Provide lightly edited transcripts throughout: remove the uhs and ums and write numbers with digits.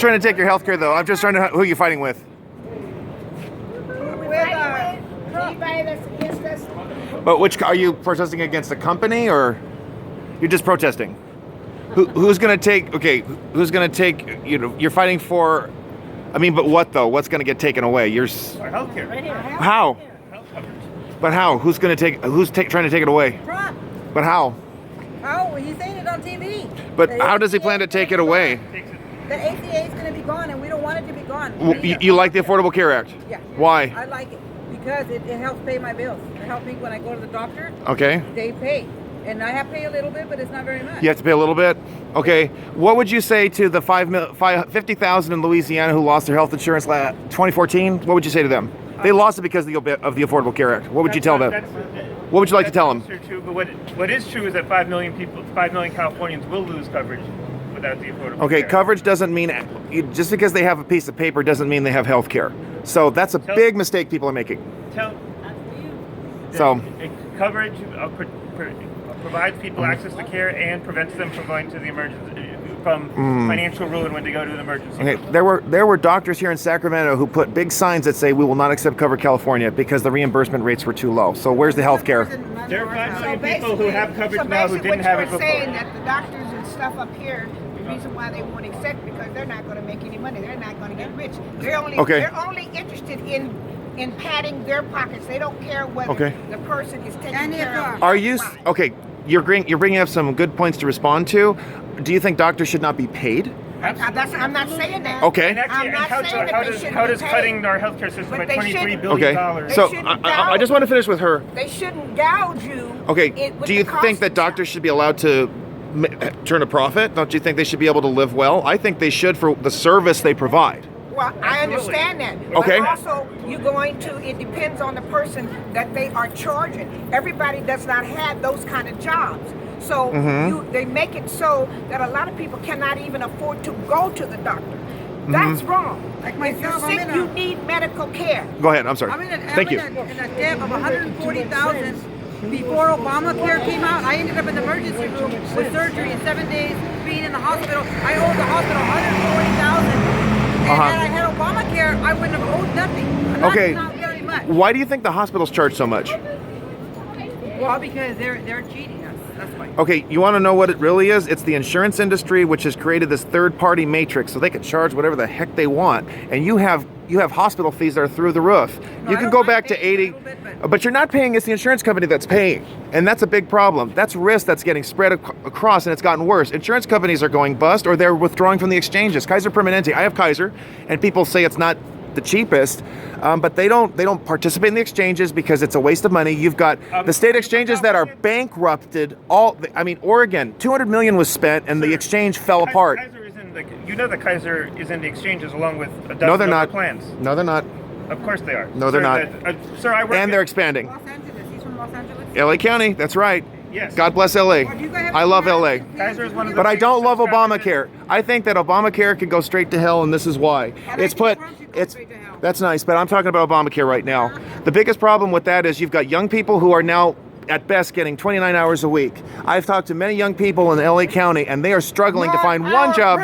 trying to take your health care, though. I'm just trying to. Who are you fighting with? Anybody that's against us. But are you protesting against the company, or you're just protesting? Who's going to take? Okay, who's going to take? You're fighting for. I mean, but what though? What's going to get taken away? Our health care. Right here. How? Health coverage. But how? Who's going to take? Who's trying to take it away? Trump. But how? How? He's saying it on TV. But how does he plan to take it away? The ACA is going to be gone, and we don't want it to be gone. You like the Affordable Care Act? Yeah. Why? I like it because it helps pay my bills. It helps me when I go to the doctor. Okay. They pay. And I have to pay a little bit, but it's not very much. You have to pay a little bit? Okay. What would you say to the 50,000 in Louisiana who lost their health insurance 2014? What would you say to them? They lost it because of the Affordable Care Act. What would you tell them? What would you like to tell them? True, but what is true is that 5 million Californians will lose coverage without the Affordable Care. Okay, coverage doesn't mean, just because they have a piece of paper doesn't mean they have health care. So that's a big mistake people are making. Coverage provides people access to care and prevents them from going to the financial ruin when they go to an emergency. Okay, there were doctors here in Sacramento who put big signs that say we will not accept Cover California because the reimbursement rates were too low. So where's the health care? There are 5 million people who have coverage now who didn't have it before. So basically what you're saying that the doctors and stuff up here, the reason why they won't accept because they're not going to make any money. They're not going to get rich. They're only interested in padding their pockets. They don't care whether the person is taking care of. Are you okay? You're bringing up some good points to respond to. Do you think doctors should not be paid? I'm not saying that. Okay. And actually, how does cutting our healthcare system by $23 billion? Okay. So I just want to finish with her. They shouldn't gouge you. Okay. Do you think that doctors should be allowed to turn a profit? Don't you think they should be able to live well? I think they should for the service they provide. Well, I understand that. Okay. But also, it depends on the person that they are charging. Everybody does not have those kind of jobs. So they make it so that a lot of people cannot even afford to go to the doctor. That's wrong. Like if you're sick, you need medical care. Go ahead. I'm sorry. Thank you. In a debt of $140,000 before Obamacare came out. I ended up in the emergency room with surgery in 7 days, being in the hospital. I owed the hospital $140,000. And had I had Obamacare, I wouldn't have owed nothing. Not very much. Why do you think the hospitals charge so much? Well, because they're cheating us. That's why. Okay, you want to know what it really is? It's the insurance industry which has created this third-party matrix so they can charge whatever the heck they want. And you have hospital fees that are through the roof. You can go back to 80, but you're not paying, it's the insurance company that's paying. And that's a big problem. That's risk that's getting spread across, and it's gotten worse. Insurance companies are going bust or they're withdrawing from the exchanges. Kaiser Permanente, I have Kaiser, and people say it's not the cheapest, but they don't participate in the exchanges because it's a waste of money. You've got the state exchanges that are bankrupted. Oregon, $200 million was spent, and the exchange fell apart. That Kaiser is in the exchanges along with a dozen other plans. No, they're not. Of course they are. No, they're not. Sir, I work. And they're expanding. Los Angeles. He's from Los Angeles. LA County. That's right. Yes. God bless LA. I love LA. Kaiser is one of the But I don't love Obamacare. I think that Obamacare could go straight to hell, and this is why. That's nice, but I'm talking about Obamacare right now. The biggest problem with that is you've got young people who are now at best getting 29 hours a week. I've talked to many young people in LA County, and they are struggling to find one job.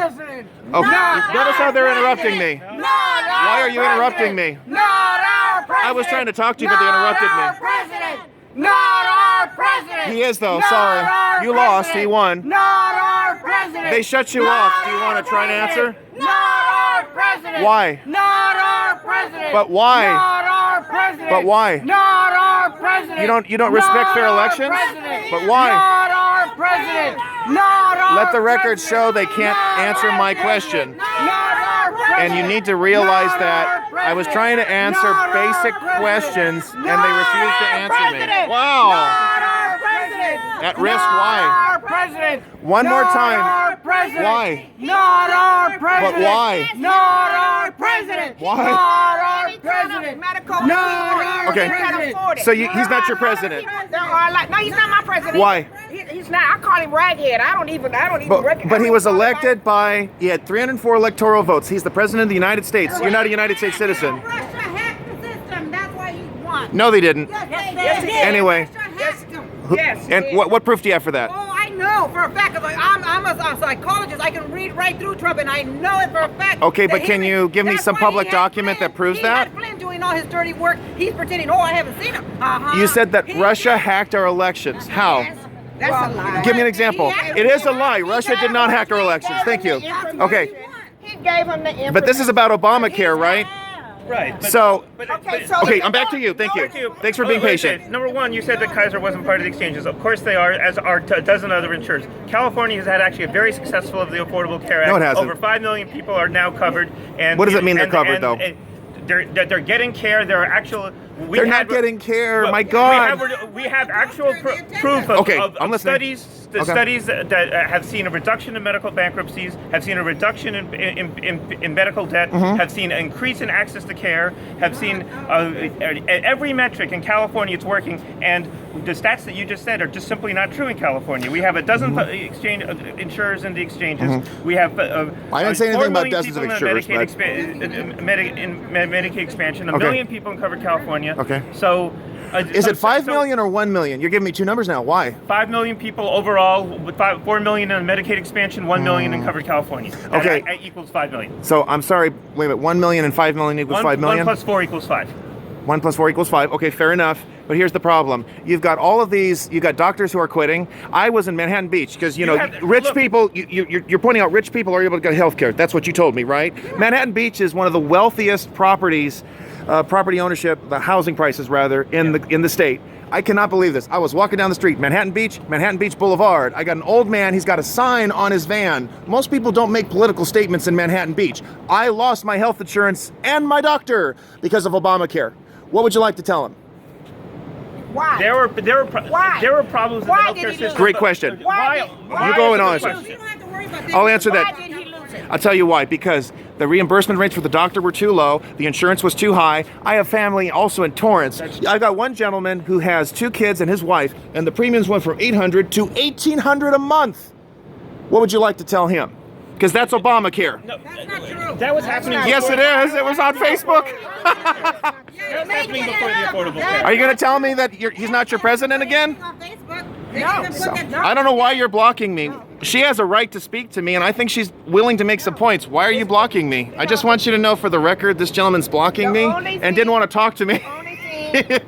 Oh, notice how they're interrupting me. Why are you interrupting me? I was trying to talk to you, but they interrupted me. Not our president. He is, though. Sorry. You lost. He won. Not our president. They shut you off. Do you want to try and answer? Not our president. Why? Not our president. But why? Not our president. But why? Not our president. You don't respect fair elections? But why? Not our president. Not our Let the record show they can't answer my question. Not our president. And you need to realize that I was trying to answer basic questions and they refused to answer me. Wow. Not our president. At risk, Not why? our president. One more Not time. our president. Why? Not our president. But why? Not our president. Why? Not our president. Okay. So he's not your president. There are no, he's not my president. Why? He's not. I call him raghead. I don't even recognize. But he was elected he had 304 electoral votes. He's the president of the United States. You're not a United States citizen. Russia hacked the system. That's why he won. No, they didn't. Yes, they did. Anyway. Russia hacked him. Yes. And what proof do you have for that? Oh, I know. know for a fact because I'm a psychologist. I can read right through Trump, and I know it for a fact. Okay, that but can you give me that's some why public he had document Flynn. that proves he that? Had Flynn doing all his dirty work. He's pretending. Oh, I haven't seen him. You said that He Russia did. hacked our elections. How? That's a lie. Give me an example. It is a lie. He Russia gave did not him- hack our he elections. gave Thank him you. the information. Okay. He gave him the information. But this is about Obamacare, right? Right. So, Okay, so okay, I'm back to you. Thank you. Thanks for being patient. Number one, you said that Kaiser wasn't part of the exchanges. Of course they are, as are a dozen other insurers. California has had actually a very successful of the Affordable Care Act. No, it hasn't. Over 5 million people are now covered. And What does it mean they're covered, though? They're getting care. There are actual. They're not getting care. Well, My God. We have actual proof of, Okay, I'm listening. studies. The Okay. studies that have seen a reduction in medical bankruptcies, have seen a reduction in medical debt, Mm-hmm. have seen an increase in access to care, have seen every metric in California it's working, and the stats that you just said are just simply not true in California. We have a dozen exchange insurers in the exchanges. We have I didn't say anything about dozens of insurers, but- Medicaid expansion, a Okay. million people in covered California. Okay. So. Is it 5 million or 1 million? You're giving me two numbers now. Why? 5 million people overall, with 4 million in Medicaid expansion, 1 million in covered California. Okay. That equals 5 million. So I'm sorry. Wait a minute. 1 million and 5 million equals 5 million. 1 plus 4 equals 5. 1 plus 4 equals 5. Okay, fair enough. But here's the problem. You've got all of these. You've got doctors who are quitting. I was in Manhattan Beach because, rich look- people, you're pointing out rich people are able to get health care. That's what you told me, right? Manhattan Beach is one of the wealthiest properties, property ownership, the housing prices rather, in the state. I cannot believe this. I was walking down the street, Manhattan Beach Boulevard. I got an old man. He's got a sign on his van. Most people don't make political statements in Manhattan Beach. I lost my health insurance and my doctor because of Obamacare. What would you like to tell him? Why? There were Why? problems in the Why healthcare did he lose? system. Great question. Why You go and is it a answer. question? You don't have to worry about that. I'll answer Why that. did he lose it? I'll tell you why. Because the reimbursement rates for the doctor were too low, the insurance was too high. I have family also in Torrance. I've got one gentleman who has 2 kids and his wife, and the premiums went from $800 to $1,800 a month. What would you like to tell him? Because that's Obamacare. No, That's not true. that was happening. Yes, it is. It was on Facebook. That was happening before the Affordable Care. Are you going to tell me that he's not your president again? On Facebook, they No. even put that- I don't know why you're blocking me. She has a right to speak to me, and I think she's willing to make some points. Why are you blocking me? I just want you to know for the record, this gentleman's blocking me and didn't want to talk to me. Only thing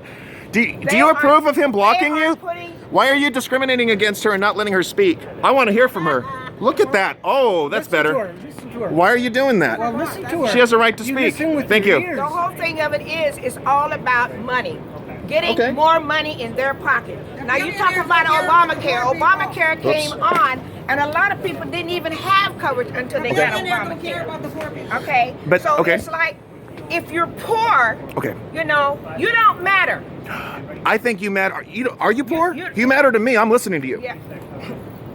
Do you approve of him blocking they are you? putting- Why are you discriminating against her and not letting her speak? I want to hear from her. Look at that. Oh, that's better. Listen to her. Why are you doing that? Well, listen to her. She has a right to You speak. listen with Thank your you. ears. The whole thing of it is, it's all about money. Getting Okay. more money in their pocket. Now you talk about Obamacare. Obamacare came on, and a lot of people didn't even have coverage until they got Millionaires don't care Obamacare. about the poor people. Okay? But- so okay. it's like, if you're poor, Okay. you don't matter. I think you matter. Are you poor? You- You matter to me. I'm listening to you. Yeah.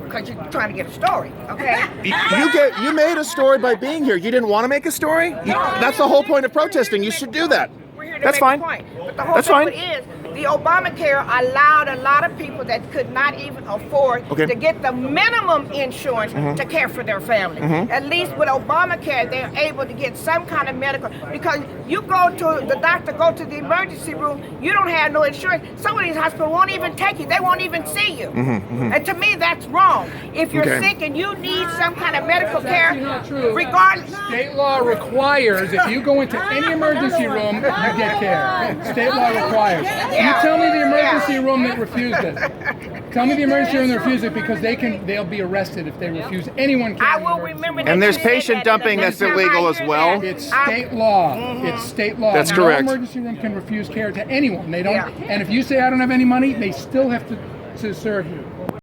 Because you're trying to get a story, okay? You made a story by being here. You didn't want to make a story? That's the whole point of protesting. You should do that. We're here to That's make fine. a point. But the whole That's thing fine. of it is, the Obamacare allowed a lot of people that could not even afford Okay. Mm-hmm. to get the minimum insurance to care for their family. At least with Obamacare, they're able to get some kind of medical. Because you go to the doctor, go to the emergency room, you don't have no insurance. Some of these hospitals won't even take you. They won't even see you. And to me, that's wrong. If you're Okay. sick and you need some kind of medical care, actually not true. regardless. State law requires if you go into any emergency room, you get care. State law requires. You tell me the emergency room that refused it. Tell me the emergency room that refused it because they'll be arrested if they refuse anyone care. I in the will emergency remember room. that. And there's you said patient that, and the dumping next that's time I illegal as hear well. that, It's I- state law. It's state law. That's no correct. emergency room can refuse care to anyone. They don't. Yeah. And if you say I don't have any money, they still have to serve you.